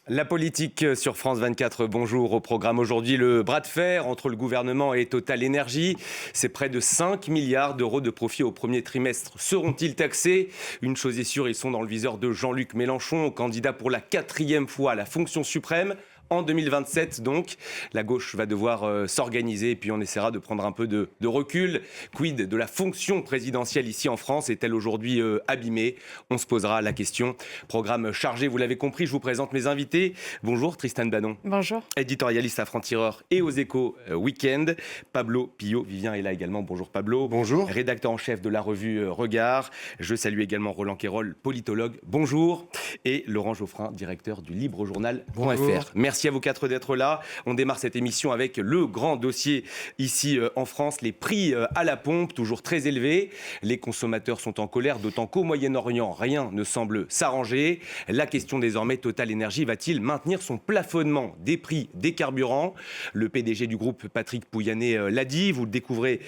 La politique sur France 24, bonjour. Au programme aujourd'hui, le bras de fer entre le gouvernement et Total Énergie. C'est près de 5 milliards d'euros de profit au premier trimestre. Seront-ils taxés ? Une chose est sûre, ils sont dans le viseur de Jean-Luc Mélenchon, candidat pour la 4e fois à la fonction suprême. En 2027, donc, la gauche va devoir s'organiser et puis on essaiera de prendre un peu de recul. Quid de la fonction présidentielle ici en France ? Est-elle aujourd'hui abîmée ? On se posera la question. Programme chargé, vous l'avez compris, je vous présente mes invités. Bonjour Tristan Banon. Bonjour. Éditorialiste à Franc-Tireur et aux Échos Week-end. Pablo Pillot-Vivien est là également. Bonjour Pablo. Bonjour. Rédacteur en chef de la revue Regard. Je salue également Roland Quérol, politologue. Bonjour. Et Laurent Geoffrin, directeur du librejournal.fr. Merci à vous quatre d'être là. On démarre cette émission avec le grand dossier ici en France, les prix à la pompe, toujours très élevés. Les consommateurs sont en colère, d'autant qu'au Moyen-Orient, rien ne semble s'arranger. La question désormais, Total Énergie va-t-il maintenir son plafonnement des prix des carburants ? Le PDG du groupe, Patrick Pouyanné, l'a dit. Vous le découvrez,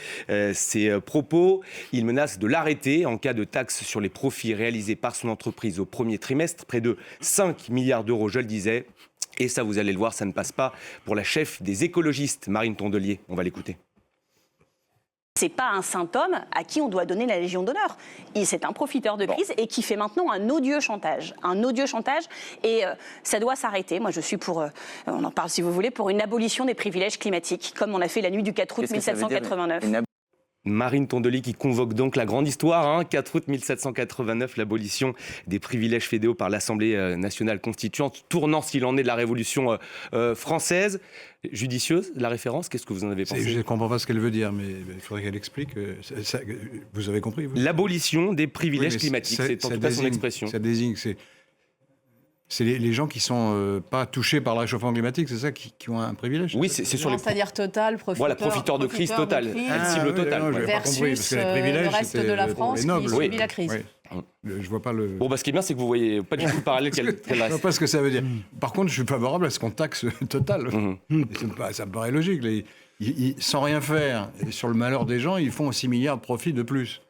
ses propos. Il menace de l'arrêter en cas de taxe sur les profits réalisés par son entreprise au premier trimestre. Près de 5 milliards d'euros, je le disais. Et ça, vous allez le voir, ça ne passe pas pour la chef des écologistes, Marine Tondelier. On va l'écouter. C'est pas un saint homme à qui on doit donner la Légion d'honneur. C'est un profiteur de crise et qui fait maintenant un odieux chantage. Et ça doit s'arrêter. Moi, je suis pour, on en parle si vous voulez, pour une abolition des privilèges climatiques, comme on a fait la nuit du 4 août 1789. Marine Tondelier qui convoque donc la grande histoire, 4 août 1789, l'abolition des privilèges féodaux par l'Assemblée nationale constituante, tournant s'il en est de la Révolution française. Judicieuse, la référence, qu'est-ce que vous en avez pensé ? Je ne comprends pas ce qu'elle veut dire, mais il faudrait qu'elle explique. Vous avez compris, vous ? L'abolition des privilèges climatiques, c'est en tout cas son expression. Ça désigne, c'est les gens qui ne sont pas touchés par le réchauffement climatique, c'est ça, qui ont un privilège. Oui, c'est sur les... C'est-à-dire Total, profiteur de crise Total, cible Total. Je n'ai pas compris, parce que les privilèges, le reste de la France qui subit la crise. Oui. Je vois pas le... Bon, ce qui est bien, c'est que vous voyez pas du tout le parallèle qu'elle reste. Je ne vois pas ce que ça veut dire. Par contre, je suis favorable à ce qu'on taxe Total. Ça me paraît logique. Sans rien faire, et sur le malheur des gens, ils font 6 milliards de profits de plus.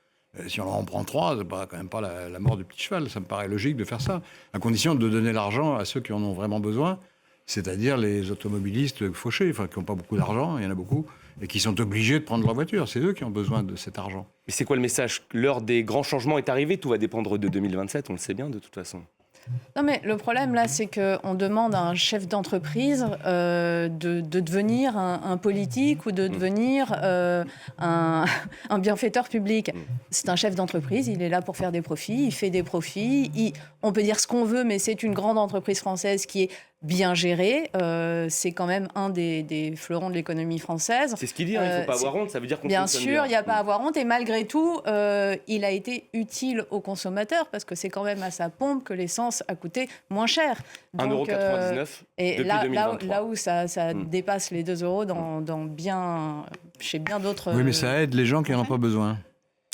Si on en prend 3, c'est quand même pas la mort du petit cheval. Ça me paraît logique de faire ça, à condition de donner l'argent à ceux qui en ont vraiment besoin, c'est-à-dire les automobilistes fauchés, qui n'ont pas beaucoup d'argent, il y en a beaucoup, et qui sont obligés de prendre leur voiture. C'est eux qui ont besoin de cet argent. Mais c'est quoi le message ? L'heure des grands changements est arrivée, tout va dépendre de 2027, on le sait bien de toute façon. Non mais le problème là, c'est qu'on demande à un chef d'entreprise de devenir un politique ou de devenir un bienfaiteur public. C'est un chef d'entreprise, il est là pour faire des profits, il fait des profits. On peut dire ce qu'on veut, mais c'est une grande entreprise française qui est bien gérée. C'est quand même un des fleurons de l'économie française. C'est ce qu'il dit, il ne faut pas avoir honte, ça veut dire qu'on bien fonctionne sûr, il n'y a pas à avoir honte. Et malgré tout, il a été utile aux consommateurs parce que c'est quand même à sa pompe que l'essence a coûté moins cher. 1,99 € et depuis 2023. Là où ça dépasse les 2 € chez bien d'autres... Oui, mais ça aide les gens qui n'en ont pas besoin.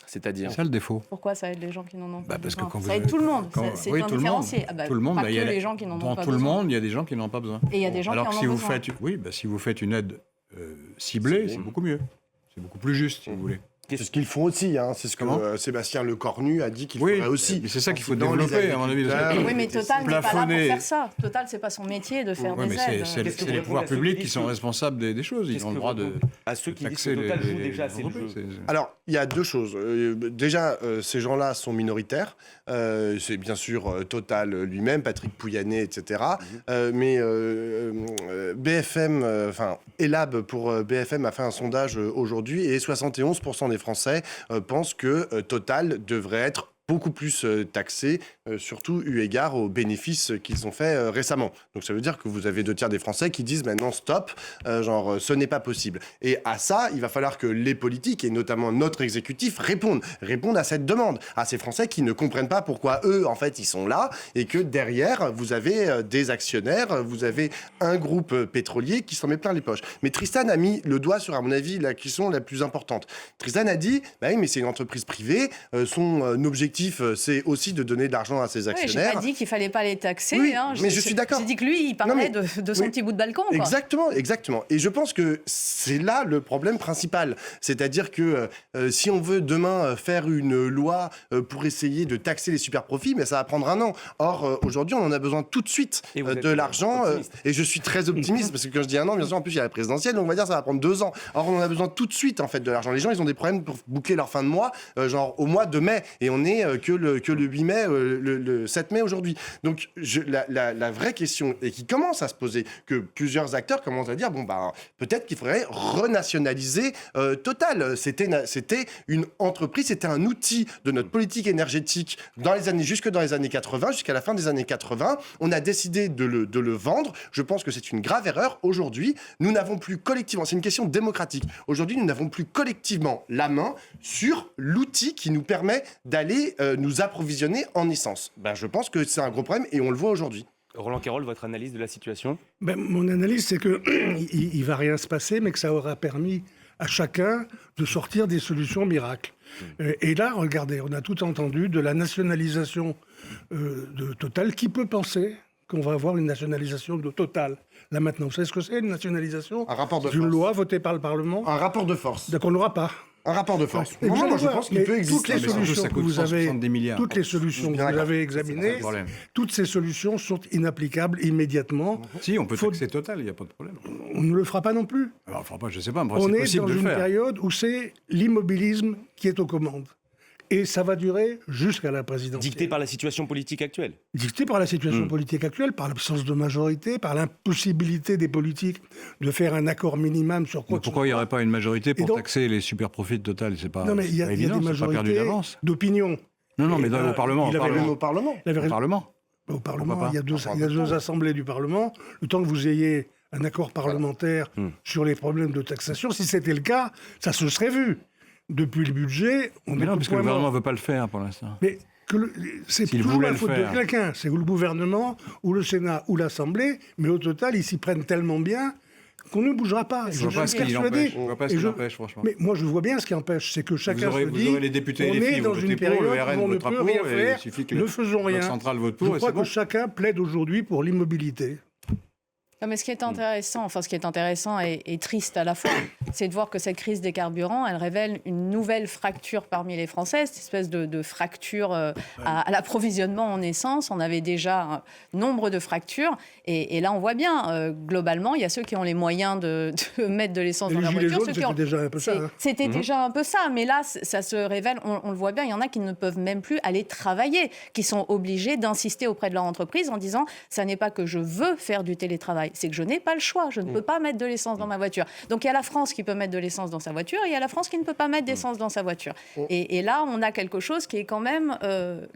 C'est-à-dire ? C'est ça le défaut. Pourquoi ça aide les gens qui n'en ont pas besoin ? Parce que ça aide tout le monde. C'est oui, un tout différencié. Tout le monde. Pas que les gens qui n'en ont pas besoin. Dans tout le monde, il y a des gens qui n'en ont pas besoin. Et il y a des gens qui en ont besoin. Si vous faites une aide ciblée, c'est beaucoup mieux. C'est beaucoup plus juste, si vous voulez. C'est ce qu'ils font aussi, c'est ce que Sébastien Lecornu a dit qu'il ferait aussi. Mais c'est ça qu'il faut développer, à mon avis. Oui, mais Total n'est pas là pour faire ça. Total, c'est pas son métier de faire des aides. C'est les pouvoirs publics qui sont responsables des choses. Ils ont le droit de à ceux qui disent que Total joue déjà assez le jeu. Alors, il y a deux choses. Déjà, ces gens-là sont minoritaires. C'est bien sûr Total lui-même, Patrick Pouyanné, etc. Mais BFM, Elab pour BFM a fait un sondage aujourd'hui et 71% des Français pensent que Total devrait être beaucoup plus taxés, surtout eu égard aux bénéfices qu'ils ont fait récemment. Donc ça veut dire que vous avez 2 tiers des Français qui disent maintenant stop, ce n'est pas possible. Et à ça, il va falloir que les politiques, et notamment notre exécutif, répondent à cette demande, à ces Français qui ne comprennent pas pourquoi eux, en fait, ils sont là, et que derrière, vous avez des actionnaires, vous avez un groupe pétrolier qui s'en met plein les poches. Mais Tristan a mis le doigt sur, à mon avis, la question la plus importante. Tristan a dit, bah oui, mais c'est une entreprise privée, son objectif l'objectif, c'est aussi de donner de l'argent à ses Oui, j'ai actionnaires. pas dit qu'il fallait pas les taxer. Oui, hein. mais je suis d'accord. J'ai dit que lui, il parlait de son oui. petit bout de balcon. Quoi. Exactement. Et je pense que c'est là le problème principal. C'est-à-dire que si on veut demain faire une loi pour essayer de taxer les super profits, mais ça va prendre un an. Or, aujourd'hui, on en a besoin tout de suite de l'argent. Et je suis très optimiste, parce que quand je dis un an, bien sûr, en plus, il y a la présidentielle, donc on va dire que ça va prendre 2 ans. Or, on en a besoin tout de suite, en fait, de l'argent. Les gens, ils ont des problèmes pour boucler leur fin de mois, genre au mois de mai. Et on n'est que le 8 mai, le 7 mai aujourd'hui. Donc, la vraie question, et qui commence à se poser, que plusieurs acteurs commencent à dire, peut-être qu'il faudrait renationaliser Total. C'était une entreprise, c'était un outil de notre politique énergétique jusque dans les années 80, jusqu'à la fin des années 80. On a décidé de le vendre. Je pense que c'est une grave erreur. Aujourd'hui, nous n'avons plus collectivement, c'est une question démocratique. Aujourd'hui, nous n'avons plus collectivement la main sur l'outil qui nous permet d'aller nous approvisionner en essence. Je pense que c'est un gros problème et on le voit aujourd'hui. Roland Quérol, votre analyse de la situation ? Mon analyse, c'est qu'il ne va rien se passer, mais que ça aura permis à chacun de sortir des solutions miracles. Et là, regardez, on a tout entendu de la nationalisation de Total. Qui peut penser qu'on va avoir une nationalisation de Total ? Là maintenant, vous savez ce que c'est, une nationalisation ? Un rapport de C'est une force. loi votée par le Parlement. Un rapport de force. Donc on n'aura pas. Un rapport de force. Et Moi, je voir, pense qu'il mais peut exister. toutes les Mais surtout, solutions ça que coûte vous avez, 170 milliards. toutes les solutions que vous Bien avez d'accord. examinées, problème. toutes ces solutions sont inapplicables immédiatement. Si, on peut taxer Total, il n'y a pas de problème. On ne le fera pas non plus. Alors, enfin, je ne sais pas, mais On c'est est possible dans de le une faire. période où c'est l'immobilisme qui est aux commandes. Et ça va durer jusqu'à la présidentielle. Dicté par la situation politique actuelle. Dicté par la situation politique actuelle, par l'absence de majorité, par l'impossibilité des politiques de faire un accord minimum sur quoi Mais pourquoi il n'y aurait pas une majorité pour donc- taxer les super profits de Total ? C'est pas, Non, mais il y a évident, des c'est pas perdu majorités d'avance. d'opinion. Non, mais Et là, au Parlement. il au avait Parlement. Même au Parlement. Il avait Au raison. Parlement. Au Parlement, Pourquoi pas il y a deux assemblées du Parlement. Le temps que vous ayez un accord parlementaire sur les problèmes de taxation, si c'était le cas, ça se serait vu. Depuis le budget, on Mais est non, au parce que point le gouvernement ne mort. veut pas le faire pour l'instant. Mais c'est S'il toujours voulait la le faute faire. de quelqu'un. C'est ou le gouvernement, ou le Sénat, ou l'Assemblée. Mais au total, ils s'y prennent tellement bien qu'on ne bougera pas. Je ne vois pas ce qui l'empêche. Je vois pas ce qui l'empêche, franchement. Mais moi, je vois bien ce qui empêche. C'est que chacun Vous aurez se dit, les députés on et les est filles dans vont une voter pour, période le RN où on ne votera peut pour, rien et il faire. suffit que Ne faisons notre rien. centrale vote pour, Je et crois c'est que bon. chacun plaide aujourd'hui pour l'immobilité. Non, mais ce qui est intéressant, et triste à la fois, c'est de voir que cette crise des carburants, elle révèle une nouvelle fracture parmi les Français, cette espèce de fracture à l'approvisionnement en essence. On avait déjà nombre de fractures, et là on voit bien, globalement, il y a ceux qui ont les moyens de mettre de l'essence Et dans les leur gilets voiture. jaunes, c'était déjà un peu ça. hein. C'était déjà un peu ça, mais là, ça se révèle, on le voit bien, il y en a qui ne peuvent même plus aller travailler, qui sont obligés d'insister auprès de leur entreprise en disant, ça n'est pas que je veux faire du télétravail, c'est que je n'ai pas le choix, je ne peux pas mettre de l'essence dans ma voiture. Donc il y a la France qui peut mettre de l'essence dans sa voiture, et il y a la France qui ne peut pas mettre d'essence dans sa voiture. Et là, on a quelque chose qui est quand même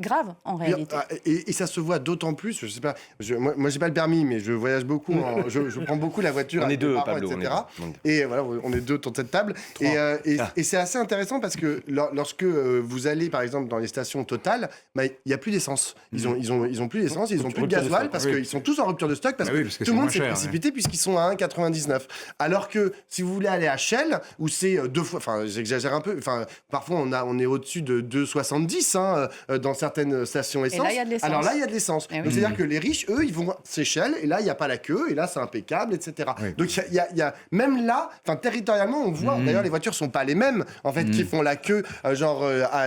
grave, en réalité. Et ça se voit d'autant plus, je sais pas, moi j'ai pas le permis, mais je voyage beaucoup, je prends beaucoup la voiture. On est avec deux, mes parents, Pablo, etc. on est deux. Et voilà, on est deux autour de cette table. Et c'est assez intéressant parce que lorsque vous allez, par exemple, dans les stations Total, il n'y a plus d'essence. Ils ont plus d'essence, ils ont plus de gasoil parce qu'ils sont tous en rupture de stock parce que parce que tout le c'est monde s'est moins cher, précipité puisqu'ils sont à 1,99. Alors que si vous voulez aller à Shell, où c'est 2 fois, enfin j'exagère un peu, enfin parfois on est au-dessus de 2,70 dans certaines stations essence. là, il y a de l'essence. Alors là, il y a de l'essence. Eh oui. Donc, c'est-à-dire que les riches, eux, ils vont c'est Shell et là, il n'y a pas la queue et là, c'est impeccable, etc. Oui. Donc il y a même là, enfin territorialement, on voit. D'ailleurs, les voitures sont pas les mêmes en fait qui font la queue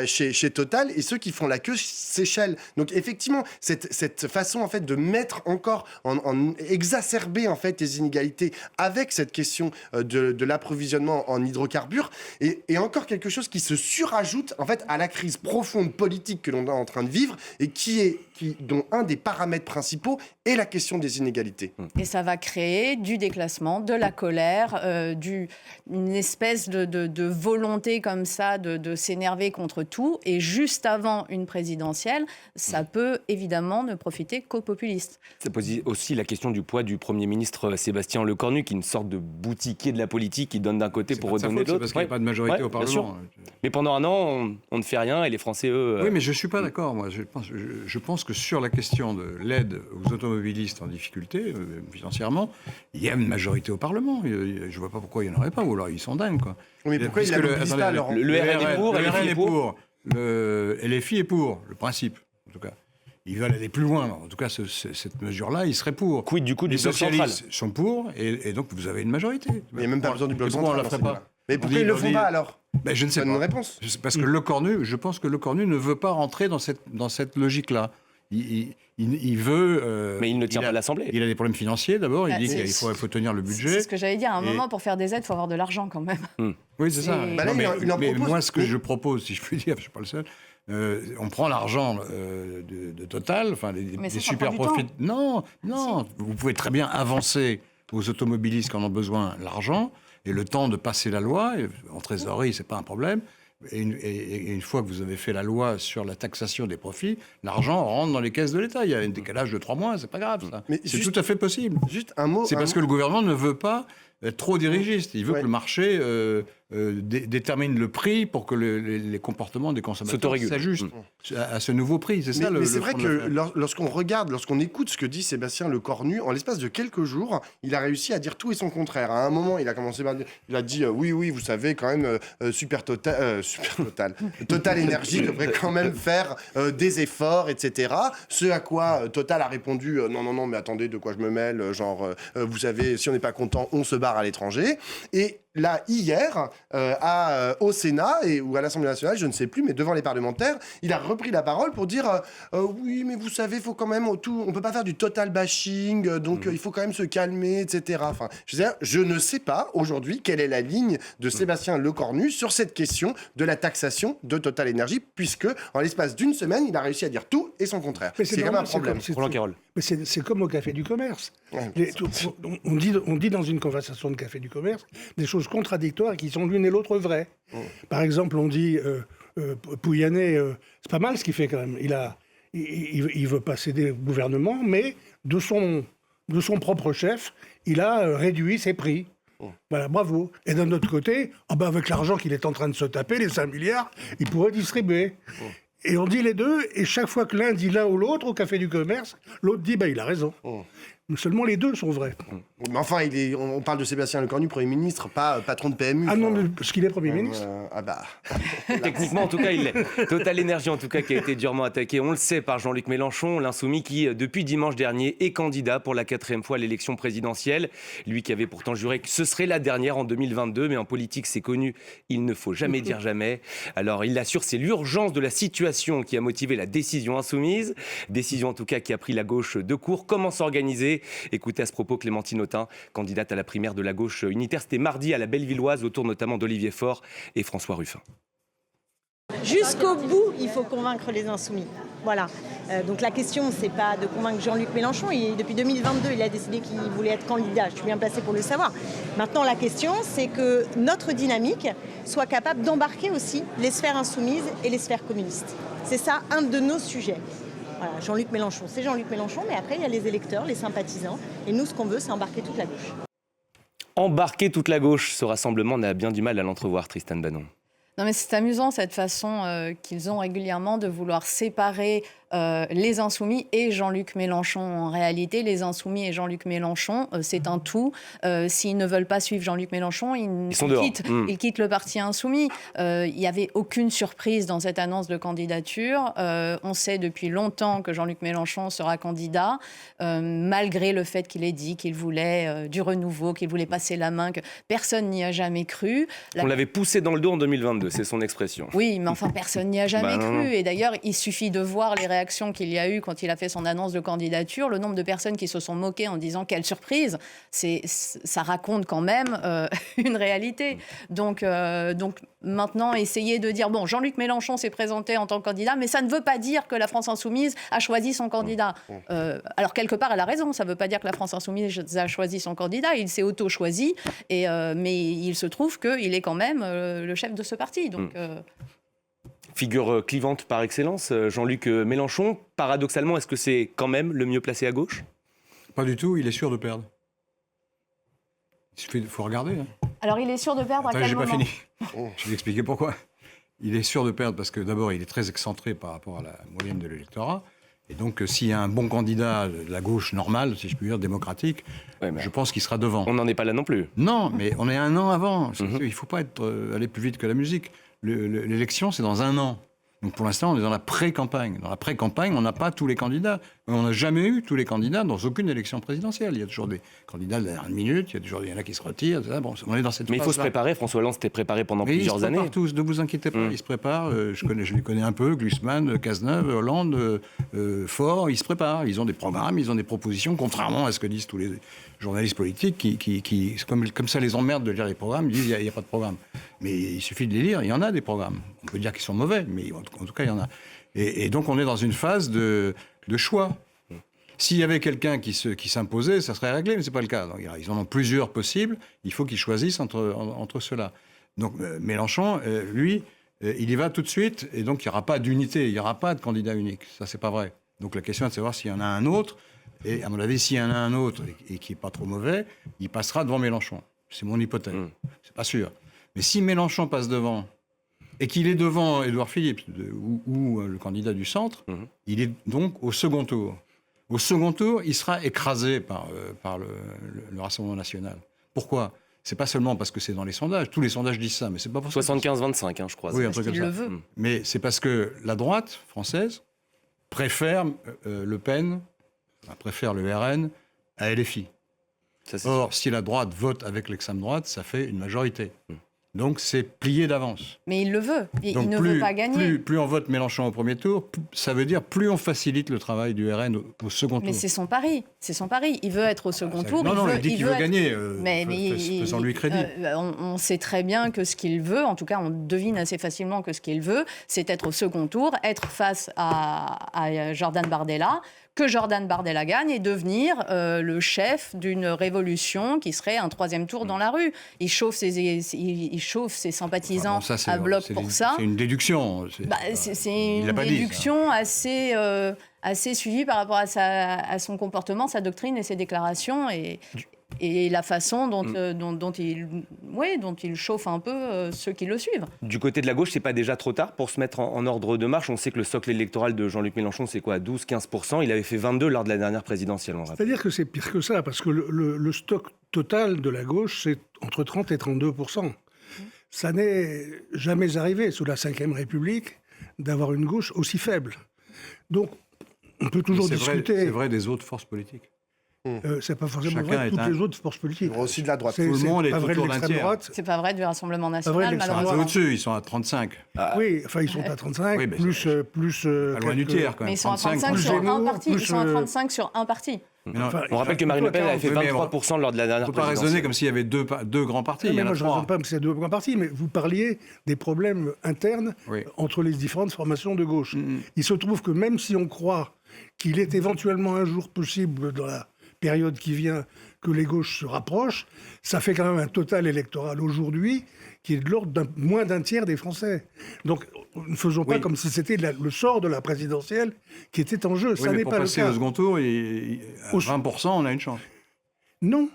chez Total et ceux qui font la queue c'est Shell. Donc effectivement, cette façon en fait de mettre encore en exacerber en fait les inégalités avec cette question de l'approvisionnement en hydrocarbures et encore quelque chose qui se surajoute en fait à la crise profonde politique que l'on est en train de vivre et dont un des paramètres principaux est la question des inégalités. Et ça va créer du déclassement, de la colère, une espèce de volonté comme ça de s'énerver contre tout. Et juste avant une présidentielle, ça peut évidemment ne profiter qu'aux populistes. Ça pose aussi la question du poids du Premier ministre Sébastien Lecornu, qui est une sorte de boutiquier de la politique qui donne d'un côté pour redonner de l'autre. Parce qu'il n'y a pas de majorité au bien sûr. Parlement. Mais pendant un an, on ne fait rien et les Français, eux... Oui, mais je ne suis pas d'accord, moi. Je pense que sur la question de l'aide aux automobilistes en difficulté, financièrement, il y a une majorité au Parlement. Je ne vois pas pourquoi il n'y en aurait pas, ou alors ils sont dingues, quoi. Oui, mais pourquoi il Puisque la mobilise pas, Laurent ? Le RN est pour et le les RN filles est pour. Le LFI est pour, le principe, en tout cas. Ils veulent aller plus loin. En tout cas, cette mesure-là, ils seraient pour. Quid du coup du Les bloc central? socialistes sont pour, et donc vous avez une majorité. Il n'y a même pas besoin du bloc Pourquoi central. on la ferait pas? Mais pourquoi ils ne le font pas alors? Ben, je ne sais Bonne pas. réponse. Parce que je pense que Le Cornu ne veut pas rentrer dans cette logique-là. Il veut... Mais il ne tient pas l'Assemblée. Il a des problèmes financiers, d'abord. Il Bah, dit c'est- qu'il faut tenir le budget. C'est ce que j'allais dire. À un Et- moment, pour faire des aides, il faut avoir de l'argent quand même. Oui, c'est ça. Et- Bah là, Non, il en mais propose. moi, ce que Mais- je propose, si je puis dire, je ne suis pas le seul, on prend l'argent de Total, enfin Mais des ça super prend du profits. Non, vous pouvez très bien avancer aux automobilistes qui en ont besoin l'argent, et le temps de passer la loi, en trésorerie, c'est pas un problème. Et une fois que vous avez fait la loi sur la taxation des profits, l'argent rentre dans les caisses de l'État. Il y a un décalage de 3 mois, c'est pas grave, ça. Mais C'est juste- tout à fait possible. Juste un mot. C'est parce que le gouvernement ne veut pas être trop dirigiste. Il veut Ouais. que le marché détermine le prix pour que les comportements des consommateurs S'autorégulent. s'ajustent à ce nouveau prix. C'est ça Mais le c'est vrai fond de que l'affaire. lorsqu'on regarde, lorsqu'on écoute ce que dit Sébastien Lecornu, en l'espace de quelques jours, il a réussi à dire tout et son contraire. À un moment, il a commencé par dire, il a dit oui, vous savez quand même Total Énergie devrait quand même faire des efforts, etc. Ce à quoi Total a répondu non, mais attendez, de quoi je me mêle, vous savez, si on n'est pas content, on se barre à l'étranger. Et là, hier, au Sénat ou à l'Assemblée nationale, je ne sais plus, mais devant les parlementaires, il a repris la parole pour dire oui, mais vous savez, faut quand même on peut pas faire du total bashing, donc il faut quand même se calmer, etc. Enfin, je ne sais pas aujourd'hui quelle est la ligne de Sébastien Lecornu sur cette question de la taxation de Total Énergie, puisque en l'espace d'une semaine, il a réussi à dire tout et son contraire. Mais C'est quand même un normal, problème. Roland Quérol. Mais c'est comme au Café du Commerce. Ouais, On dit dans une conversation de Café du Commerce des choses contradictoires qui sont l'une et l'autre vraies. Par exemple, on dit Pouyanné, c'est pas mal ce qu'il fait quand même. Il veut pas céder au gouvernement, mais de son propre chef, il a réduit ses prix. Voilà, bravo. Et d'un autre côté, avec l'argent qu'il est en train de se taper, les 5 milliards, il pourrait distribuer. Et on dit les deux, et chaque fois que l'un dit l'un ou l'autre au Café du Commerce, l'autre dit il a raison. Mais seulement les deux sont vrais. Mais enfin, on parle de Sébastien Lecornu, Premier ministre, pas patron de PMU. Ah non, Enfin, mais parce qu'il est Premier ministre. Techniquement, en tout cas, il l'est. Total Énergie, en tout cas, qui a été durement attaqué, on le sait, par Jean-Luc Mélenchon, l'insoumis qui, depuis dimanche dernier, est candidat pour la 4e fois à l'élection présidentielle. Lui qui avait pourtant juré que ce serait la dernière en 2022, mais en politique, c'est connu, il ne faut jamais dire jamais. Alors, il assure, c'est l'urgence de la situation qui a motivé la décision insoumise. Décision, en tout cas, qui a pris la gauche de court. Comment s'organiser? Écoutez à ce propos Clémentine Autain, candidate à la primaire de la gauche unitaire. C'était mardi à la Bellevilloise, autour notamment d'Olivier Faure et François Ruffin. Jusqu'au bout, il faut convaincre les insoumis. Voilà. Donc la question, c'est pas de convaincre Jean-Luc Mélenchon. Depuis 2022, il a décidé qu'il voulait être candidat. Je suis bien placée pour le savoir. Maintenant, la question, c'est que notre dynamique soit capable d'embarquer aussi les sphères insoumises et les sphères communistes. C'est ça un de nos sujets. Voilà, Jean-Luc Mélenchon, c'est Jean-Luc Mélenchon, mais après, il y a les électeurs, les sympathisants. Et nous, ce qu'on veut, c'est embarquer toute la gauche. Embarquer toute la gauche, ce rassemblement, on a bien du mal à l'entrevoir, Tristan Banon. Non, mais c'est amusant cette façon qu'ils ont régulièrement de vouloir séparer les Insoumis et Jean-Luc Mélenchon. En réalité, les Insoumis et Jean-Luc Mélenchon, c'est un tout. S'ils ne veulent pas suivre Jean-Luc Mélenchon, Ils sont dehors. ils quittent le parti Insoumis. Il n'y avait aucune surprise dans cette annonce de candidature. On sait depuis longtemps que Jean-Luc Mélenchon sera candidat, malgré le fait qu'il ait dit qu'il voulait du renouveau, qu'il voulait passer la main, que personne n'y a jamais cru. On l'avait poussé dans le dos en 2022, c'est son expression. Oui, mais enfin, personne n'y a jamais non. cru. Et d'ailleurs, il suffit de voir les réactions qu'il y a eu quand il a fait son annonce de candidature, le nombre de personnes qui se sont moquées en disant quelle surprise, ça raconte quand même une réalité. Donc maintenant, essayer de dire, bon, Jean-Luc Mélenchon s'est présenté en tant que candidat, mais ça ne veut pas dire que la France Insoumise a choisi son candidat. Alors, quelque part, elle a raison, ça ne veut pas dire que la France Insoumise a choisi son candidat, il s'est auto-choisi, mais il se trouve qu'il est quand même le chef de ce parti. Donc... Figure clivante par excellence, Jean-Luc Mélenchon. Paradoxalement, est-ce que c'est quand même le mieux placé à gauche? Pas du tout, il est sûr de perdre. Il faut regarder. Alors, il est sûr de perdre Attends, à quel j'ai moment? pas fini. Je vais expliquer pourquoi. Il est sûr de perdre parce que d'abord, il est très excentré par rapport à la moyenne de l'électorat. Et donc, s'il y a un bon candidat de la gauche normale, si je puis dire, démocratique, je pense qu'il sera devant. On n'en est pas là non plus. Non, mais on est un an avant. Il ne faut pas aller plus vite que la musique. L'élection, c'est dans un an. Donc pour l'instant, on est dans la pré-campagne. Dans la pré-campagne, on n'a pas tous les candidats. On n'a jamais eu tous les candidats dans aucune élection présidentielle. Il y a toujours des candidats de la dernière minute, il y en a qui se retirent. Bon, on est dans cette Mais il faut se phase-là. préparer. François Hollande s'était préparé pendant Mais plusieurs ils se années. préparent tous, ne vous inquiétez pas. Ils se préparent. Je les connais un peu, Glucksmann, Cazeneuve, Hollande, Faure. Ils se préparent. Ils ont des programmes, ils ont des propositions, contrairement à ce que disent tous les journalistes politiques qui comme ça les emmerdent de lire les programmes, ils disent il n'y a pas de programme. Mais il suffit de les lire, il y en a des programmes. On peut dire qu'ils sont mauvais, mais en tout cas, il y en a. Et donc, on est dans une phase de choix. S'il y avait quelqu'un qui s'imposait, ça serait réglé, mais ce n'est pas le cas. Donc, ils en ont plusieurs possibles, il faut qu'ils choisissent entre ceux-là. Donc, Mélenchon, lui, il y va tout de suite, et donc il n'y aura pas d'unité, il n'y aura pas de candidat unique. Ça, c'est pas vrai. Donc, la question est de savoir s'il y en a un autre, et à mon avis, s'il y en a un autre, et qui n'est pas trop mauvais, il passera devant Mélenchon. C'est mon hypothèse. C'est pas sûr. Mais si Mélenchon passe devant, et qu'il est devant Édouard Philippe ou le candidat du centre, il est donc au second tour. Au second tour, il sera écrasé par le Rassemblement national. Pourquoi ? C'est pas seulement parce que c'est dans les sondages. Tous les sondages disent ça, mais c'est pas pour ça. 75-25, je crois. Oui, un truc comme ça. Il le veut. Mais c'est parce que la droite française préfère Le Pen, préfère le RN à LFI. Ça, Or, si la droite vote avec l'extrême droite, ça fait une majorité. Donc, c'est plié d'avance. Mais il le veut. Il Donc, ne veut pas gagner. Plus on vote Mélenchon au premier tour, ça veut dire plus on facilite le travail du RN au second tour. Mais c'est son pari. C'est son pari. Il veut être au second tour. Il dit qu'il veut gagner. Faisons lui crédit. On sait très bien que ce qu'il veut, en tout cas, on devine assez facilement que ce qu'il veut, c'est être au second tour, être face à Jordan Bardella, que Jordan Bardella gagne et devenir le chef d'une révolution qui serait un troisième tour dans la rue. Il chauffe ses sympathisants à bloc pour ça. C'est une déduction. C'est une déduction assez suivie par rapport à son comportement, sa doctrine et ses déclarations et la façon dont il chauffe un peu ceux qui le suivent. Du côté de la gauche, c'est pas déjà trop tard pour se mettre en ordre de marche? On sait que le socle électoral de Jean-Luc Mélenchon, c'est quoi, 12-15%? Il avait fait 22 lors de la dernière présidentielle, on rappelle. C'est-à-dire que c'est pire que ça, parce que le stock total de la gauche, c'est entre 30 et 32%. Ça n'est jamais arrivé sous la Ve République d'avoir une gauche aussi faible. Donc, on peut toujours discuter. C'est vrai des autres forces politiques. C'est pas forcément vrai de toutes les autres forces politiques. Aussi de la droite. Tout le monde est pas vrai de autour d'un l'extrême tiers. droite. C'est pas vrai du Rassemblement vrai national, de l'extrême C'est malheureusement. au-dessus, ils sont à 35. Oui, enfin ils sont à 35, Oui, mais plus Pas loin du tiers, quand même. Mais ils sont à 35 plus sur un Zemmour, parti. plus, Ils sont à 35 sur un parti. Mais non, Enfin, On rappelle que Marine Le Pen avait fait Oui, mais 23% lors de la on dernière ne peut pas présidentielle. raisonner comme s'il y avait deux grands partis. Non, Il y mais en a moi, je ne trois. raisonne pas comme c'est deux grands partis, mais vous parliez des problèmes internes Oui. entre les différentes formations de gauche. Il se trouve que même si on croit qu'il est éventuellement un jour possible, dans la période qui vient, que les gauches se rapprochent, ça fait quand même un total électoral aujourd'hui qui est de l'ordre moins d'un tiers des Français. Donc, ne faisons pas comme si c'était le sort de la présidentielle qui était en jeu. Oui, Ça mais n'est pour pas le passer cas. au second tour, à 20%, on a une chance. Non.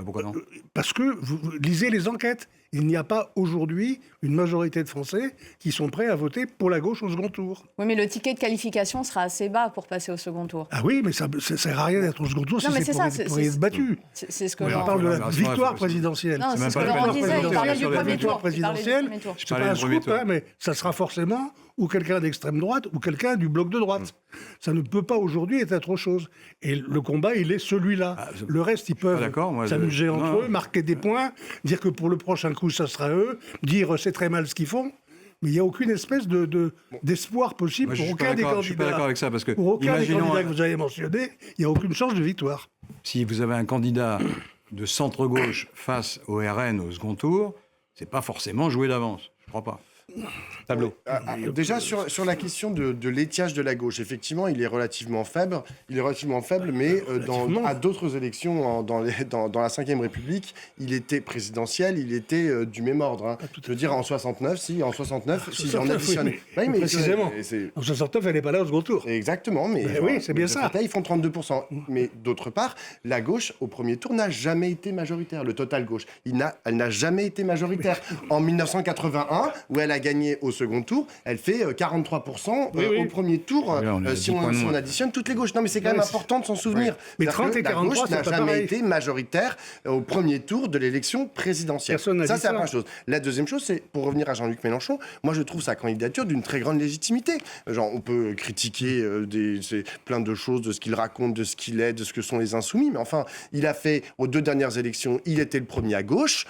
Pourquoi non? Parce que vous lisez les enquêtes. Il n'y a pas aujourd'hui une majorité de Français qui sont prêts à voter pour la gauche au second tour. Oui, mais le ticket de qualification sera assez bas pour passer au second tour. Ah oui, mais ça ne sert à rien d'être au second tour Non, mais si c'est ça, c'est pour être battu. C'est ce que On Laurent... parle de la à ce victoire moment-là, présidentielle. Non, c'est même ce que pas la Laurent peine de disait, il présenter parlait la du sur la premier victoire tour. Il parlait du présidentielle. premier tour. C'est parlais pas un du premier scoop, tour. hein, mais ça sera forcément ou quelqu'un d'extrême droite ou quelqu'un du bloc de droite. Ça ne peut pas aujourd'hui être autre chose. Et le combat, il est celui-là. Le reste, ils peuvent d'accord, moi, s'amuser entre non. eux, marquer des points, dire que pour le prochain coup, ça sera eux, dire c'est très mal ce qu'ils font. Mais il n'y a aucune espèce d'espoir possible Moi, je pour suis aucun pas des d'accord- candidats. je suis pas d'accord avec ça, parce que Pour aucun des imaginons candidats que vous avez mentionnés, il n'y a aucune chance de victoire. si vous avez un candidat de centre-gauche face au RN au second tour, c'est pas forcément joué d'avance. Je crois pas. Tableau. Déjà, sur la question de l'étiage de la gauche, effectivement, il est relativement faible. Il est relativement faible, mais à d'autres élections, dans la Ve République, il était présidentiel, il était du même ordre. Hein. Je veux dire, en 69, si on additionne... Oui, mais précisément. c'est- En 69, elle n'est pas là au second tour. Exactement, mais oui, c'est bien ça. Là, ils font 32%. Mais d'autre part, la gauche, au premier tour, n'a jamais été majoritaire. Le total gauche, elle n'a jamais été majoritaire. En 1981, où elle a gagné au second tour, elle fait 43% au premier tour, si on additionne toutes les gauches. Non, mais c'est quand même important de s'en souvenir. Mais 30 et 43, n'a jamais été majoritaire au premier tour de l'élection présidentielle. Ça, c'est la première chose. La deuxième chose, c'est, pour revenir à Jean-Luc Mélenchon, moi, je trouve sa candidature d'une très grande légitimité. Genre, on peut critiquer plein de choses, de ce qu'il raconte, de ce qu'il est, de ce que sont les Insoumis, mais enfin, il a fait, aux 2 dernières élections, il était le premier à gauche,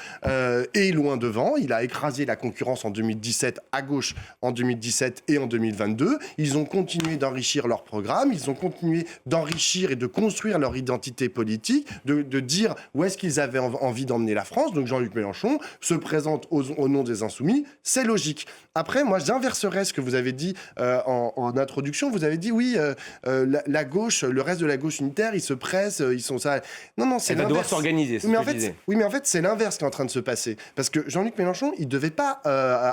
et loin devant. Il a écrasé la concurrence en 2017 à gauche, en 2017 et en 2022. Ils ont continué d'enrichir leur programme, ils ont continué d'enrichir et de construire leur identité politique, de dire où est-ce qu'ils avaient envie d'emmener la France. Donc Jean-Luc Mélenchon se présente au nom des Insoumis, c'est logique. Après, moi, j'inverserais ce que vous avez dit en introduction. Vous avez dit, oui, la gauche, le reste de la gauche unitaire, ils se pressent, ils sont ça. Non, c'est l'inverse. Elle va devoir s'organiser, c'est mais en fait, c'est l'inverse qui est en train de se passer. Parce que Jean-Luc Mélenchon, il ne devait pas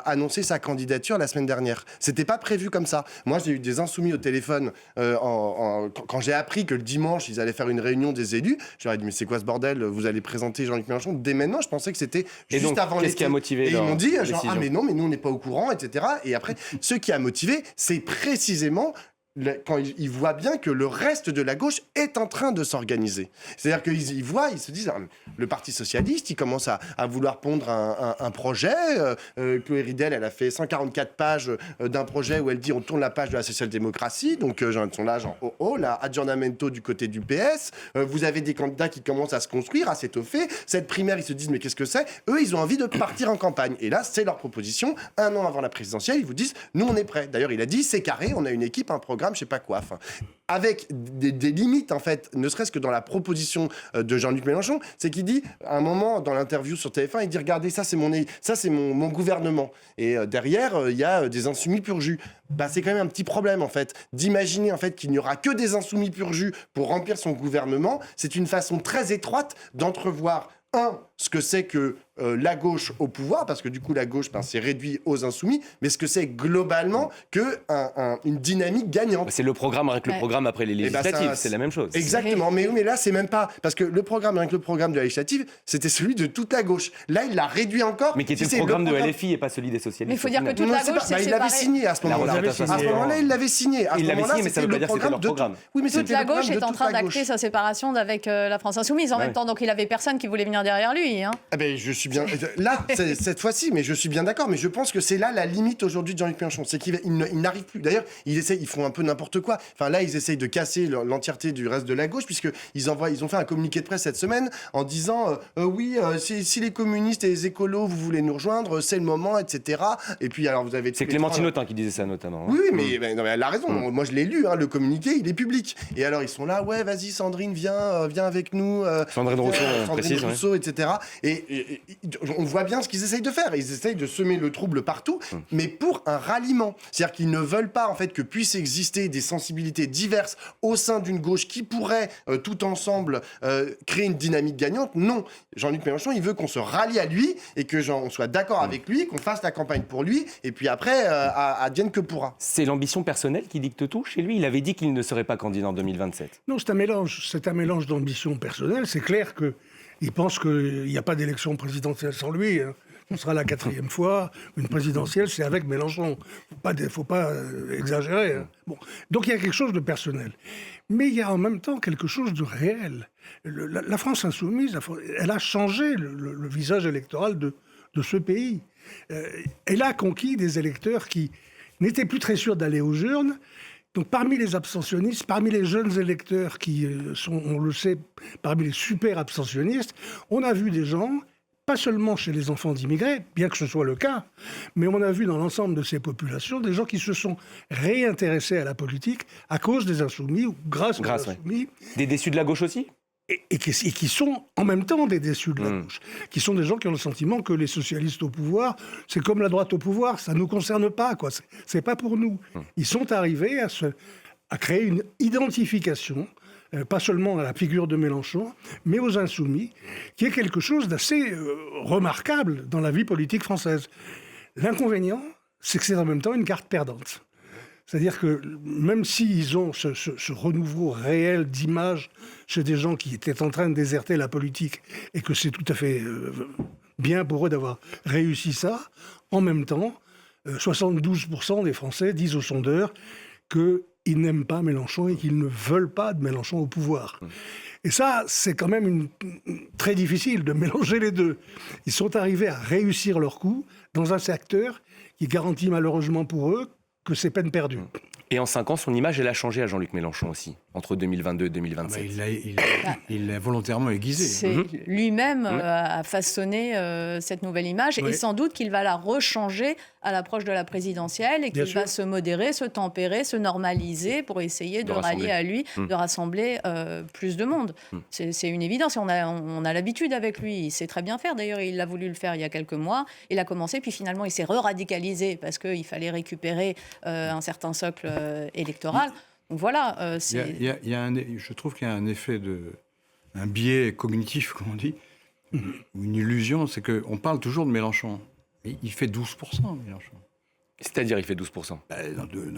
annoncer sa candidature la semaine dernière. C'était pas prévu comme ça. Moi, j'ai eu des Insoumis au téléphone quand j'ai appris que le dimanche, ils allaient faire une réunion des élus. J'aurais dit, mais c'est quoi ce bordel? Vous allez présenter Jean-Luc Mélenchon dès maintenant? Je pensais que c'était juste avant l'été. Qu'est-ce qui a motivé? Et ils m'ont dit, genre, ah mais non, mais nous, on n'est pas au courant, etc. Et après, ce qui a motivé, c'est précisément quand ils voient bien que le reste de la gauche est en train de s'organiser. C'est-à-dire qu'ils voient, ils se disent, le Parti socialiste, il commence à vouloir pondre un projet. Chloé Ridel, elle a fait 144 pages d'un projet où elle dit on tourne la page de la social-démocratie. Donc, ils sont là, genre, là, aggiornamento du côté du PS. Vous avez des candidats qui commencent à se construire, à s'étoffer. Cette primaire, ils se disent, mais qu'est-ce que c'est? Eux, ils ont envie de partir en campagne. Et là, c'est leur proposition. 1 an avant la présidentielle, ils vous disent, nous, on est prêts. D'ailleurs, il a dit, c'est carré, on a une équipe, un programme, je sais pas quoi, avec des limites, en fait, ne serait-ce que dans la proposition de Jean-Luc Mélenchon, c'est qu'il dit, à un moment, dans l'interview sur TF1, il dit, regardez, ça c'est mon gouvernement. Et derrière, il y a des insoumis pur jus. C'est quand même un petit problème, en fait, d'imaginer, en fait, qu'il n'y aura que des insoumis pur jus pour remplir son gouvernement. C'est une façon très étroite d'entrevoir ce que c'est que la gauche au pouvoir, parce que du coup la gauche c'est réduit aux insoumis, mais ce que c'est globalement une dynamique gagnante. C'est le programme avec le programme après les législatives, c'est la même chose. Exactement, mais là c'est même pas, parce que le programme avec le programme de la législative, c'était celui de toute la gauche. Là il l'a réduit encore. Mais qui était le programme de LFI et pas celui des socialistes. Mais il faut dire que toute la gauche s'est séparée. Il l'avait signé à ce moment-là. À ce moment-là, il l'avait signé. Il l'avait signé, mais ça ne veut pas dire que c'était leur programme. Toute la gauche est en train d'acter sa séparation avec la France Insoumise en même temps, donc il avait personne qui voulait venir derrière lui. Je suis bien là cette fois-ci, mais je suis bien d'accord. Mais je pense que c'est là la limite aujourd'hui de Jean-Luc Mélenchon, c'est qu'il n'arrive plus. D'ailleurs, ils font un peu n'importe quoi. Enfin là, ils essayent de casser l'entièreté du reste de la gauche, puisque ils ont fait un communiqué de presse cette semaine en disant si les communistes et les écolos vous voulez nous rejoindre, c'est le moment, etc. Et puis alors vous avez c'est Clémentine Autain qui disait ça notamment. Oui, mais elle a raison. Moi je l'ai lu. Le communiqué, il est public. Et alors ils sont là, ouais, vas-y Sandrine, viens avec nous. Sandrine Rousseau, etc. Et on voit bien ce qu'ils essayent de faire. Ils essayent de semer le trouble partout, mais pour un ralliement. C'est-à-dire qu'ils ne veulent pas en fait que puissent exister des sensibilités diverses au sein d'une gauche qui pourrait tout ensemble créer une dynamique gagnante. Non, Jean-Luc Mélenchon, il veut qu'on se rallie à lui et que on soit d'accord avec lui, qu'on fasse la campagne pour lui, et puis après, advienne que pourra. C'est l'ambition personnelle qui dicte tout chez lui. Il avait dit qu'il ne serait pas candidat en 2027. Non, c'est un mélange d'ambition personnelle. C'est clair que il pense qu'il n'y a pas d'élection présidentielle sans lui. Ce sera la 4e fois. Une présidentielle, c'est avec Mélenchon. Il ne faut pas exagérer. Bon. Donc il y a quelque chose de personnel. Mais il y a en même temps quelque chose de réel. La France insoumise, elle a changé le visage électoral de ce pays. Elle a conquis des électeurs qui n'étaient plus très sûrs d'aller aux urnes. Donc parmi les abstentionnistes, parmi les jeunes électeurs qui sont, on le sait, parmi les super abstentionnistes, on a vu des gens, pas seulement chez les enfants d'immigrés, bien que ce soit le cas, mais on a vu dans l'ensemble de ces populations des gens qui se sont réintéressés à la politique à cause des insoumis ou grâce aux insoumis. Des déçus de la gauche aussi ? Et qui sont en même temps des déçus de la gauche, qui sont des gens qui ont le sentiment que les socialistes au pouvoir, c'est comme la droite au pouvoir, ça ne nous concerne pas, quoi. C'est pas pour nous. Ils sont arrivés à créer une identification, pas seulement à la figure de Mélenchon, mais aux insoumis, qui est quelque chose d'assez remarquable dans la vie politique française. L'inconvénient, c'est que c'est en même temps une carte perdante. C'est-à-dire que même s'ils ont ce renouveau réel d'image chez des gens qui étaient en train de déserter la politique et que c'est tout à fait bien pour eux d'avoir réussi ça, en même temps, 72% des Français disent aux sondeurs qu'ils n'aiment pas Mélenchon et qu'ils ne veulent pas de Mélenchon au pouvoir. Et ça, c'est quand même très difficile de mélanger les deux. Ils sont arrivés à réussir leur coup dans un secteur qui garantit malheureusement pour eux que c'est peine perdue. Et en 5 ans, son image, elle a changé à Jean-Luc Mélenchon aussi, entre 2022 et 2027. Il l'a volontairement aiguisé. C'est lui-même a façonné cette nouvelle image et sans doute qu'il va la rechanger à l'approche de la présidentielle et qu'il va se modérer, se tempérer, se normaliser pour essayer de rallier à lui, de rassembler plus de monde. C'est une évidence et on a l'habitude avec lui. Il sait très bien faire. D'ailleurs, il a voulu le faire il y a quelques mois. Il a commencé, puis finalement, il s'est re-radicalisé parce qu'il fallait récupérer un certain socle électoral. Donc voilà. Je trouve qu'il y a un effet un biais cognitif, comme on dit, ou une illusion, c'est qu'on parle toujours de Mélenchon. Il fait 12%, Mélenchon. C'est-à-dire, il fait 12%.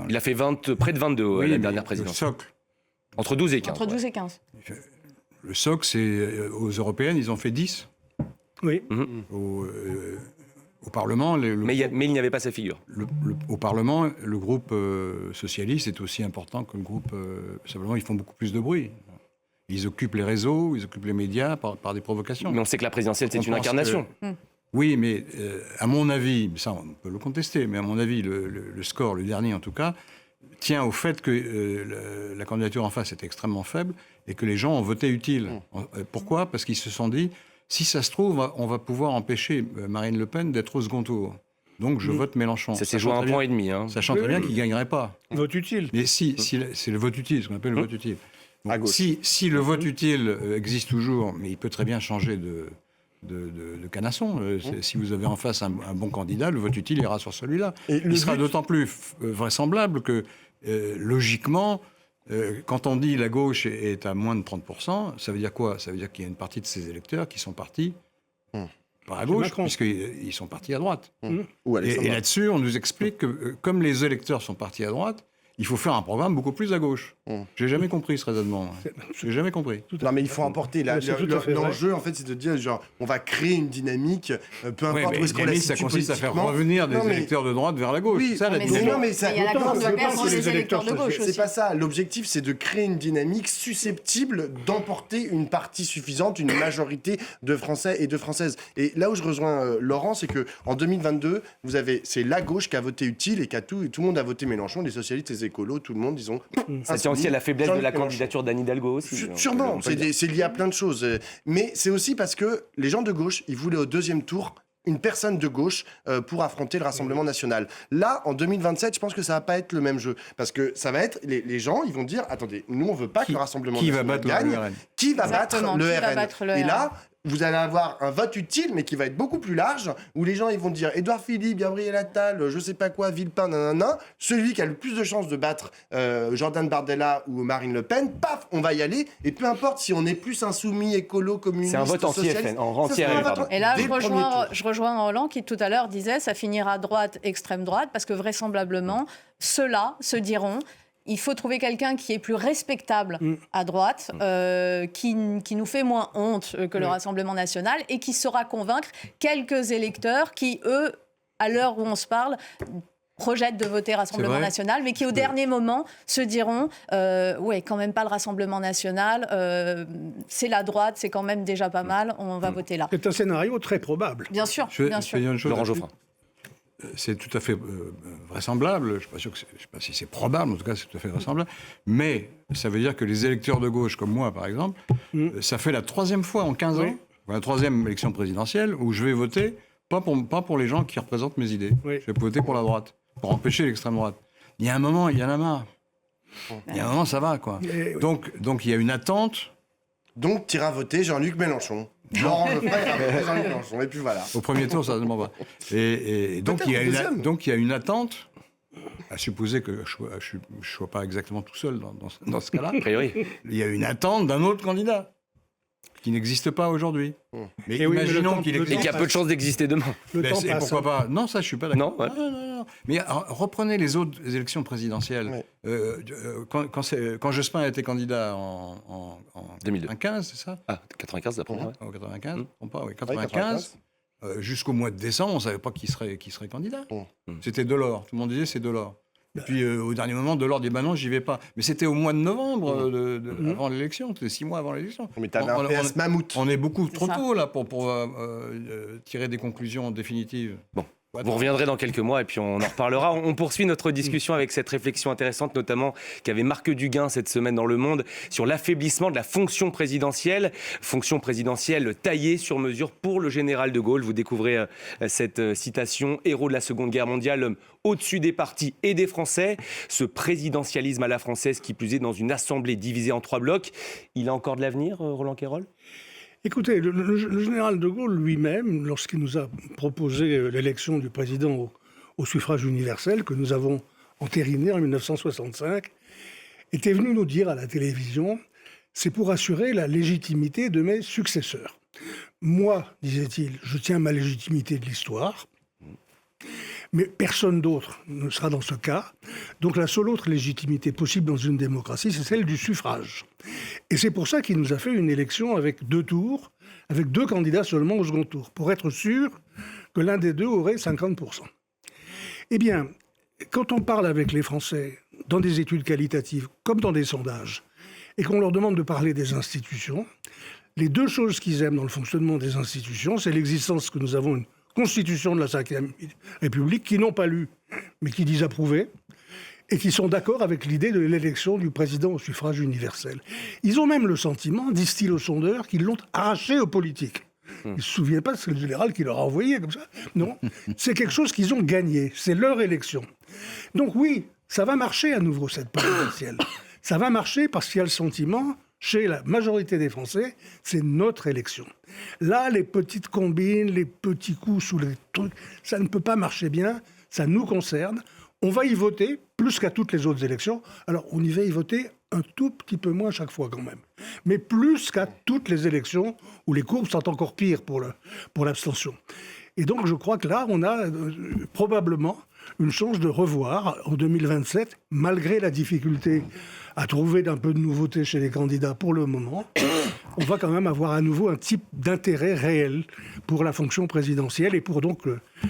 Il a fait près de 22 à la dernière présidentielle. Le socle. Entre 12 et 15. Entre 12 et 15. Le socle, c'est aux européennes, ils ont fait 10. Oui. Au Parlement... Mais il n'y avait pas sa figure. Au Parlement, le groupe socialiste est aussi important que le groupe... simplement, ils font beaucoup plus de bruit. Ils occupent les réseaux, ils occupent les médias par des provocations. Mais on sait que la présidentielle, c'est une incarnation. Oui, mais à mon avis, ça on peut le contester, mais à mon avis, le score, le dernier en tout cas, tient au fait que la candidature en face était extrêmement faible et que les gens ont voté utile. Pourquoi ? Parce qu'ils se sont dit, si ça se trouve, on va pouvoir empêcher Marine Le Pen d'être au second tour. Donc je vote Mélenchon. Ça s'est joué à 1,5 point. Hein. Sachant très bien qu'il ne gagnerait pas. Vote utile. Mais si c'est le vote utile, ce qu'on appelle le vote utile. Donc, si le vote utile existe toujours, mais il peut très bien changer de canasson. Si vous avez en face un bon candidat, le vote utile ira sur celui-là. Il sera d'autant plus vraisemblable que, logiquement, quand on dit la gauche est à moins de 30%, ça veut dire quoi ? Ça veut dire qu'il y a une partie de ces électeurs qui sont partis par la gauche, puisqu'ils sont partis à droite. Et là-dessus, on nous explique que, comme les électeurs sont partis à droite, il faut faire un programme beaucoup plus à gauche. J'ai jamais compris ce raisonnement. J'ai jamais compris. Non, mais il faut emporter. L'enjeu, en fait, c'est de dire, genre, on va créer une dynamique, peu importe où est-ce qu'on la situe. Ça consiste à faire revenir des électeurs de droite vers la gauche. Oui, ça, mais il y a la grande perte des électeurs de gauche aussi. C'est pas ça. L'objectif, c'est de créer une dynamique susceptible d'emporter une partie suffisante, une majorité de Français et de Françaises. Et là où je rejoins Laurent, c'est que en 2022, c'est la gauche qui a voté utile et tout le monde a voté Mélenchon, les socialistes, les écolos, tout le monde, disons. Ça tient aussi à la faiblesse de la candidature d'Anne Hidalgo aussi. Sûrement, c'est lié à plein de choses. Mais c'est aussi parce que les gens de gauche, ils voulaient au deuxième tour une personne de gauche pour affronter le Rassemblement national. Là, en 2027, je pense que ça va pas être le même jeu. Parce que ça va être... Les gens, ils vont dire, attendez, nous, on veut pas que le Rassemblement national gagne. Qui va battre le RN ? Et là... vous allez avoir un vote utile, mais qui va être beaucoup plus large, où les gens ils vont dire Édouard Philippe, Gabriel Attal, je sais pas quoi, Villepin, nanana, celui qui a le plus de chances de battre Jordan Bardella ou Marine Le Pen, paf, on va y aller, et peu importe si on est plus insoumis, écolo, communiste, c'est un vote socialiste, anti-FN, Et là, je rejoins Roland qui tout à l'heure disait ça finira droite, extrême droite, parce que vraisemblablement, ceux-là se diront il faut trouver quelqu'un qui est plus respectable à droite, qui nous fait moins honte que le Rassemblement national et qui saura convaincre quelques électeurs qui, eux, à l'heure où on se parle, projettent de voter Rassemblement national, mais qui au dernier moment se diront ouais, quand même pas le Rassemblement national, c'est la droite, c'est quand même déjà pas mal, on va voter là. C'est un scénario très probable. Bien sûr, bien sûr. Laurent Geoffrin. C'est tout à fait vraisemblable. Je ne sais pas si c'est probable, en tout cas c'est tout à fait vraisemblable. Mais ça veut dire que les électeurs de gauche, comme moi par exemple, ça fait la 3e fois en 15 ans, la 3e élection présidentielle, où je vais voter, pas pour les gens qui représentent mes idées. Je vais voter pour la droite, pour empêcher l'extrême droite. Il y a un moment, il y en a marre. Il y a un moment, ça va, quoi. Donc il y a une attente. Donc tu iras voter Jean-Luc Mélenchon. Laurent Geoffrin ira voter Jean-Luc Mélenchon. Et puis voilà. Au premier tour, certainement pas. Et donc il y a une attente, à supposer que je ne sois pas exactement tout seul dans ce cas-là. A priori. Il y a une attente d'un autre candidat qui n'existe pas aujourd'hui. Mais imaginons qu'il existe. Et qui a peu de chances d'exister demain. Et pourquoi pas ? Non, ça, je ne suis pas d'accord. Non. Mais reprenez les autres élections présidentielles. Quand Jospin a été candidat en 2002. 95, c'est ça ? Ah, 95 d'après moi. En 95, pas, oui, 95. jusqu'au mois de décembre, on ne savait pas qui serait candidat. C'était Delors. Tout le monde disait c'est Delors. Et puis au dernier moment, Delors dit non, j'y vais pas. Mais c'était au mois de novembre, avant l'élection, c'était 6 mois avant l'élection. Mais t'avais un PS mammouth. On est beaucoup trop tôt là pour tirer des conclusions définitives. Bon. Vous reviendrez dans quelques mois et puis on en reparlera. On poursuit notre discussion avec cette réflexion intéressante, notamment qu'avait Marc Duguin cette semaine dans Le Monde, sur l'affaiblissement de la fonction présidentielle taillée sur mesure pour le général de Gaulle. Vous découvrez cette citation, héros de la Seconde Guerre mondiale, l'homme au-dessus des partis et des Français. Ce présidentialisme à la française, qui plus est dans une assemblée divisée en 3 blocs, il a encore de l'avenir, Roland Quérol ? Écoutez, le général de Gaulle lui-même, lorsqu'il nous a proposé l'élection du président au suffrage universel, que nous avons entériné en 1965, était venu nous dire à la télévision, c'est pour assurer la légitimité de mes successeurs. Moi, disait-il, je tiens ma légitimité de l'histoire, mais personne d'autre ne sera dans ce cas. Donc la seule autre légitimité possible dans une démocratie, c'est celle du suffrage. Et c'est pour ça qu'il nous a fait une élection avec 2 tours, avec 2 candidats seulement au second tour, pour être sûr que l'un des 2 aurait 50%. Eh bien, quand on parle avec les Français dans des études qualitatives, comme dans des sondages, et qu'on leur demande de parler des institutions, les 2 choses qu'ils aiment dans le fonctionnement des institutions, c'est l'existence que nous avons une Constitution de la Ve République, qui n'ont pas lu, mais qui disent approuver, et qui sont d'accord avec l'idée de l'élection du président au suffrage universel. Ils ont même le sentiment, disent-ils aux sondeurs, qu'ils l'ont arraché aux politiques. Ils ne se souviennent pas, c'est le général qui leur a envoyé comme ça. Non, c'est quelque chose qu'ils ont gagné, c'est leur élection. Donc oui, ça va marcher à nouveau, cette présidentielle. Ça va marcher parce qu'il y a le sentiment, chez la majorité des Français, c'est notre élection. Là, les petites combines, les petits coups sous les trucs, ça ne peut pas marcher bien, ça nous concerne. On va y voter plus qu'à toutes les autres élections. Alors, on y va y voter un tout petit peu moins chaque fois quand même. Mais plus qu'à toutes les élections où les courbes sont encore pires pour l'abstention. Et donc, je crois que là, on a probablement une chance de revoir en 2027, malgré la difficulté à trouver d'un peu de nouveauté chez les candidats pour le moment, on va quand même avoir à nouveau un type d'intérêt réel pour la fonction présidentielle et pour donc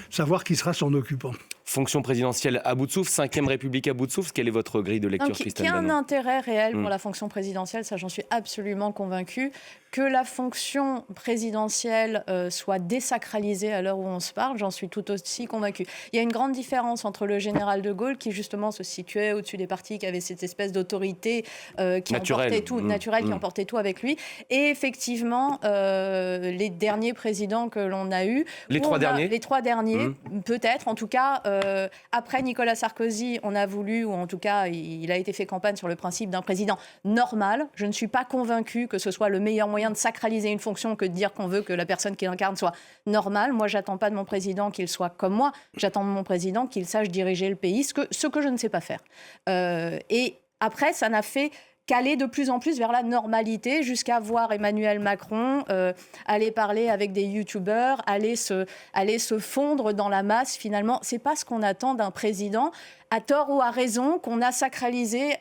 savoir qui sera son occupant. Fonction présidentielle à bout de souffle, 5e République à bout de souffle, quelle est votre grille de lecture, Christelle Qu'il y a un Dano ? intérêt réel pour la fonction présidentielle, ça j'en suis absolument convaincue. Que la fonction présidentielle soit désacralisée à l'heure où on se parle, j'en suis tout aussi convaincue. Il y a une grande différence entre le général de Gaulle, qui justement se situait au-dessus des partis, qui avait cette espèce d'autorité qui emportait tout, naturelle, qui emportait tout avec lui, et effectivement les derniers présidents que l'on a eus. Les 3 derniers, peut-être, en tout cas, après Nicolas Sarkozy, on a voulu, ou en tout cas, il a été fait campagne sur le principe d'un président normal. Je ne suis pas convaincue que ce soit le meilleur moyen de sacraliser une fonction que de dire qu'on veut que la personne qui l'incarne soit normale. Moi, j'attends pas de mon président qu'il soit comme moi. J'attends de mon président qu'il sache diriger le pays, ce que je ne sais pas faire. Et après, ça n'a fait qu'aller de plus en plus vers la normalité, jusqu'à voir Emmanuel Macron aller parler avec des youtubeurs, aller se fondre dans la masse. Finalement, c'est pas ce qu'on attend d'un président, à tort ou à raison, qu'on a sacralisé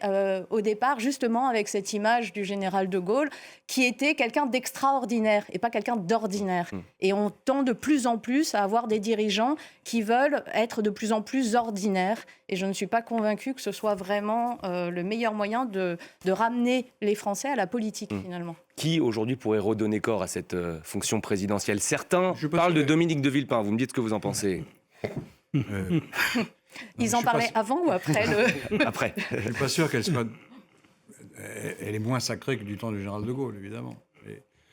au départ, justement avec cette image du général de Gaulle, qui était quelqu'un d'extraordinaire et pas quelqu'un d'ordinaire. Et on tend de plus en plus à avoir des dirigeants qui veulent être de plus en plus ordinaires. Et je ne suis pas convaincue que ce soit vraiment le meilleur moyen de ramener les Français à la politique, finalement. Qui, aujourd'hui, pourrait redonner corps à cette fonction présidentielle ? Certains parlent de Dominique de Villepin. Vous me dites ce que vous en pensez. Ils en parlaient avant ou après Après. Je ne suis pas sûr qu'elle soit... Elle est moins sacrée que du temps du général de Gaulle, évidemment.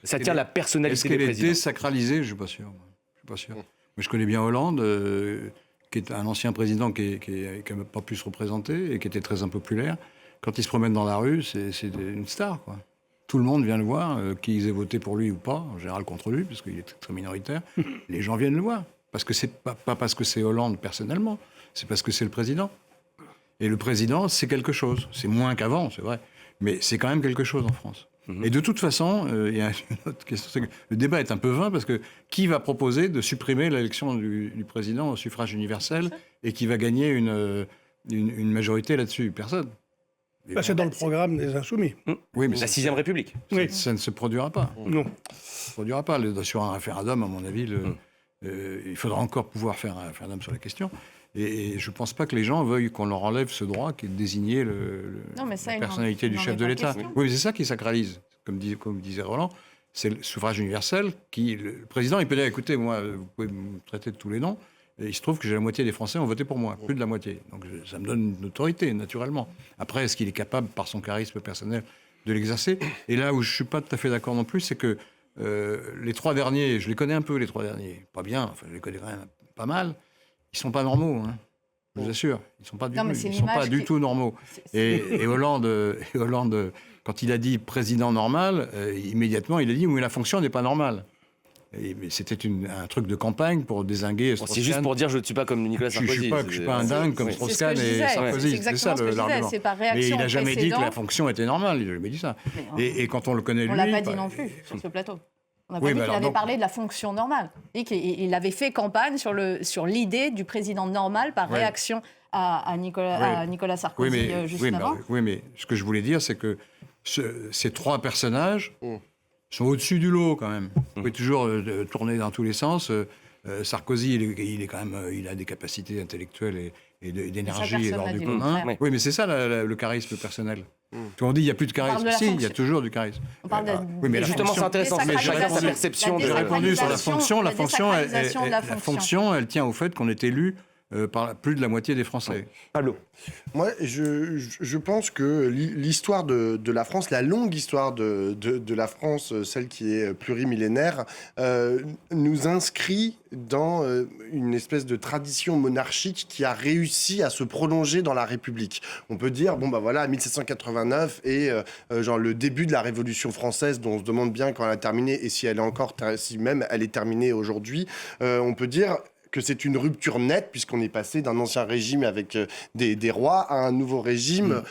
Ça tient à la personnalité du président. Est-ce qu'elle est désacralisée ? Je ne suis pas sûr. Mais je connais bien Hollande, qui est un ancien président qui n'a pas pu se représenter et qui était très impopulaire. Quand il se promène dans la rue, c'est une star, quoi. Tout le monde vient le voir, qu'ils aient voté pour lui ou pas, en général contre lui, parce qu'il est très minoritaire. Les gens viennent le voir. Parce que c'est pas parce que c'est Hollande personnellement, c'est parce que c'est le président. Et le président, c'est quelque chose. C'est moins qu'avant, c'est vrai. Mais c'est quand même quelque chose en France. Et de toute façon, il y a une autre question. C'est que le débat est un peu vain parce que qui va proposer de supprimer l'élection du président au suffrage universel et qui va gagner une majorité là-dessus ? Personne. C'est dans le programme des Insoumis. Oui, mais la 6e République. Oui. Ça ne se produira pas. Non. Ça ne se produira pas. Sur un référendum, à mon avis, Il faudra encore pouvoir faire un référendum sur la question. Et je ne pense pas que les gens veuillent qu'on leur enlève ce droit qui est de désigner la personnalité du chef de l'État. Oui, c'est ça qui sacralise, comme disait Roland. C'est le suffrage universel le président, il peut dire, écoutez, moi, vous pouvez me traiter de tous les noms. Et il se trouve que j'ai la moitié des Français ont voté pour moi, plus de la moitié. Donc ça me donne une autorité, naturellement. Après, est-ce qu'il est capable, par son charisme personnel, de l'exercer? Et là où je ne suis pas tout à fait d'accord non plus, c'est que les 3 derniers, je les connais un peu, les 3 derniers. Pas bien, enfin, je les connais quand même pas mal. Ils ne sont pas normaux, hein. Je vous assure. Ils ne sont pas du tout normaux. Et Hollande, quand il a dit président normal, immédiatement, il a dit oui, la fonction n'est pas normale. Mais c'était un truc de campagne pour dézinguer Strauss-Kahn. C'est juste pour dire je ne suis pas comme Nicolas Sarkozy. Je ne suis pas un dingue comme Strauss-Kahn et Sarkozy. C'est ça l'argument. Mais il n'a jamais dit que la fonction était normale. Il n'a jamais dit ça. Et quand on le connaît, on ne l'a pas dit non plus sur ce plateau. On n'a pas dit qu'il avait parlé de la fonction normale. Il avait fait campagne sur l'idée du président normal par réaction à Nicolas Sarkozy juste avant. Oui, mais ce que je voulais dire, c'est que ces 3 personnages sont au-dessus du lot quand même. Vous pouvez toujours tourner dans tous les sens. Sarkozy, il est quand même, il a des capacités intellectuelles et d'énergie et hors du commun. Oui, mais c'est ça le charisme personnel. Tout on dit il n'y a plus de charisme. Si, il y a toujours du charisme. On parle oui, mais justement, c'est intéressant. Mais j'ai répondu sur la fonction. La fonction, elle tient au fait qu'on est élu par plus de la moitié des Français. Pablo. Moi, je pense que l'histoire de la France, la longue histoire de la France, celle qui est plurimillénaire, nous inscrit dans une espèce de tradition monarchique qui a réussi à se prolonger dans la République. On peut dire, 1789 et genre le début de la Révolution française, dont on se demande bien quand elle a terminé et si même elle est terminée aujourd'hui, on peut dire que c'est une rupture nette, puisqu'on est passé d'un ancien régime avec des rois à un nouveau régime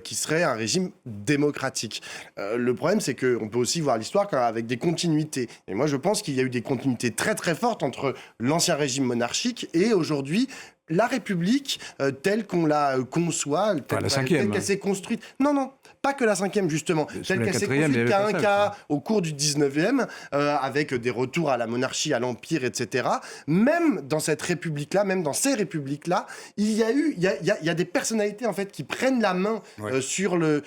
qui serait un régime démocratique. Le problème, c'est qu'on peut aussi voir l'histoire avec des continuités. Et moi, je pense qu'il y a eu des continuités très très fortes entre l'ancien régime monarchique et aujourd'hui la République telle qu'on la conçoit, telle qu'elle s'est construite. Non, pas que la 5e, justement. Telle qu'elle s'est construite qu'à un cas au cours du 19e, avec des retours à la monarchie, à l'Empire, etc. Même dans cette République-là, même dans ces Républiques-là, il y a des personnalités, en fait, qui prennent la main sur le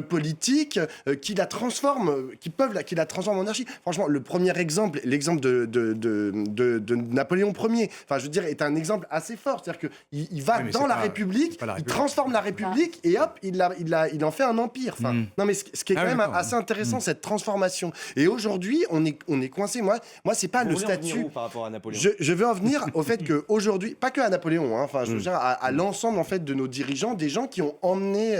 politique, qui la transforment en monarchie. Franchement, le premier exemple, l'exemple de Napoléon Ier, enfin, je veux dire, est un exemple assez fort. C'est-à-dire qu'il va dans la République, il transforme la République, et hop, il en fait un empire. Enfin, non, mais ce qui est quand même assez intéressant, cette transformation. Et aujourd'hui, on est coincé. Moi, c'est pas le statut. Par rapport à Napoléon. Je veux en venir au fait qu'aujourd'hui, pas que à Napoléon, enfin, je veux dire à l'ensemble en fait de nos dirigeants, des gens qui ont emmené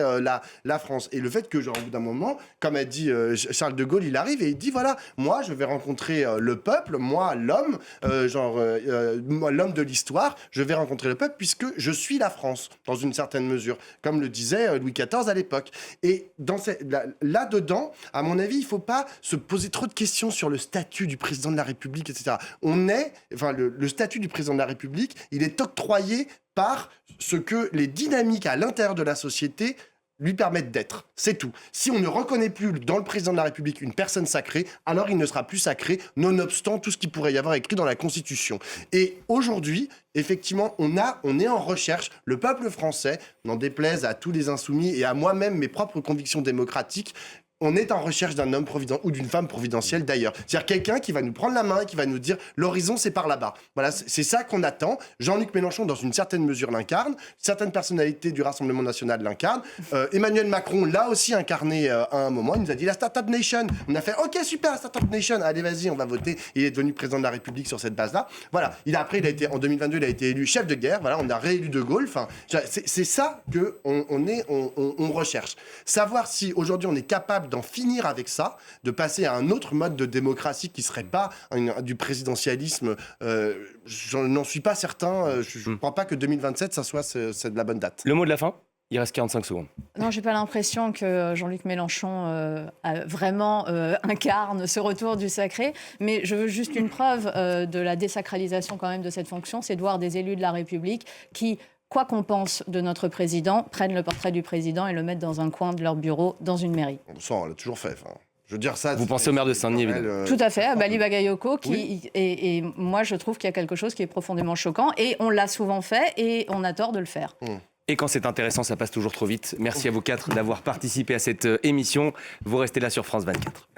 la France. Et le fait que, genre, au bout d'un moment, comme a dit Charles de Gaulle, il arrive et il dit voilà, moi, je vais rencontrer le peuple, moi, l'homme, l'homme de l'histoire, je vais rencontrer le peuple puisque je suis la France dans une certaine mesure, comme le disait Louis XIV à l'époque. Et là-dedans, à mon avis, il ne faut pas se poser trop de questions sur le statut du président de la République, etc. Le statut du président de la République, il est octroyé par ce que les dynamiques à l'intérieur de la société lui permettent d'être. C'est tout. Si on ne reconnaît plus dans le président de la République une personne sacrée, alors il ne sera plus sacré, nonobstant tout ce qu'il pourrait y avoir écrit dans la Constitution. Et aujourd'hui, effectivement, on est en recherche, le peuple français, n'en déplaise à tous les insoumis et à moi-même, mes propres convictions démocratiques, on est en recherche d'un homme providentiel ou d'une femme providentielle d'ailleurs. C'est-à-dire quelqu'un qui va nous prendre la main et qui va nous dire l'horizon c'est par là-bas. Voilà, c'est ça qu'on attend. Jean-Luc Mélenchon dans une certaine mesure l'incarne, certaines personnalités du Rassemblement national l'incarnent. Emmanuel Macron l'a aussi incarné à un moment. Il nous a dit la Startup Nation. On a fait ok super la Startup Nation. Allez vas-y on va voter. Il est devenu président de la République sur cette base-là. Voilà. En 2022 il a été élu chef de guerre. Voilà, on a réélu De Gaulle. Enfin, c'est ça que on recherche. Savoir si aujourd'hui on est capable d'en finir avec ça, de passer à un autre mode de démocratie qui ne serait pas du présidentialisme, je n'en suis pas certain. Je ne crois pas que 2027, c'est de la bonne date. Le mot de la fin ? Il reste 45 secondes. Non, j'ai pas l'impression que Jean-Luc Mélenchon vraiment incarne ce retour du sacré, mais je veux juste une preuve de la désacralisation quand même de cette fonction, c'est de voir des élus de la République qui, quoi qu'on pense de notre président, prennent le portrait du président et le mettent dans un coin de leur bureau, dans une mairie. Ça, on l'a toujours fait. Je veux dire ça. Vous pensez au maire de Saint-Denis, évidemment. Tout à fait, à Bali Bagayoko, Oui. et moi je trouve qu'il y a quelque chose qui est profondément choquant, et on l'a souvent fait, et on a tort de le faire. Et quand c'est intéressant, ça passe toujours trop vite. Merci à vous quatre d'avoir participé à cette émission. Vous restez là sur France 24.